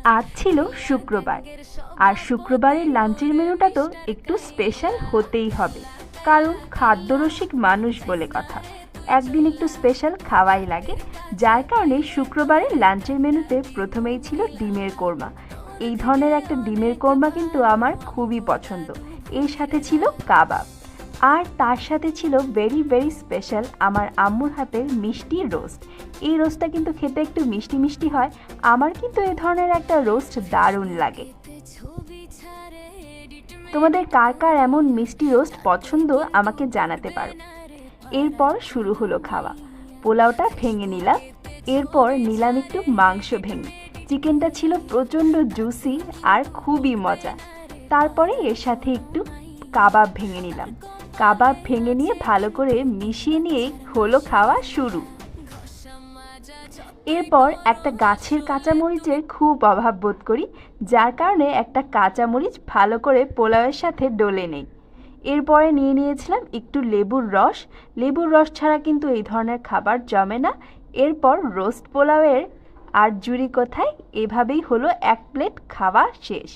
আজ ছিল শুক্রবার, আর শুক্রবারের লাঞ্চের মেনুটা তো একটু স্পেশাল হতেই হবে, কারণ খাদ্যরসিক মানুষ বলে কথা। একদিন একটু স্পেশাল খাওয়াই লাগে। যার কারণে শুক্রবারের লাঞ্চের মেনুতে প্রথমেই ছিল ডিমের কোরমা। এই ধরনের একটা ডিমের কোরমা কিন্তু আমার খুবই পছন্দ। এর সাথে ছিল কাবাব, আর তার সাথে ছিল ভেরি ভেরি স্পেশাল আমার আম্মুর হাতের মিষ্টি রোস্ট। এই রোস্টটা কিন্তু খেতে একটু মিষ্টি মিষ্টি হয়। আমার কিন্তু এই ধরনের একটা রোস্ট দারুণ লাগে। তোমাদের কার কার এমন মিষ্টি রোস্ট পছন্দ আমাকে জানাতে পারো। এরপর শুরু হলো খাওয়া। পোলাওটা ভেঙে নিলাম, এরপর নিলাম একটু মাংস ভেঙে। চিকেনটা ছিল প্রচণ্ড জুসি আর খুবই মজা। তারপরে এর সাথে একটু কাবাব ভেঙে নিলাম। কাবাব ভেঙে নিয়ে ভালো করে মিশিয়ে নিয়ে হলো খাওয়া শুরু। এরপর একটা গাছের কাঁচামরিচের খুব অভাব বোধ করি, যার কারণে একটা কাঁচামরিচ ভালো করে পোলাওয়ের সাথে ডলে নেই। এরপরে নিয়ে নিয়েছিলাম একটু লেবুর রস। লেবুর রস ছাড়া কিন্তু এই ধরনের খাবার জমে না। এরপর রোস্ট পোলাওয়ের আর জুড়ি কোথায়, এভাবেই হলো এক প্লেট খাওয়া শেষ।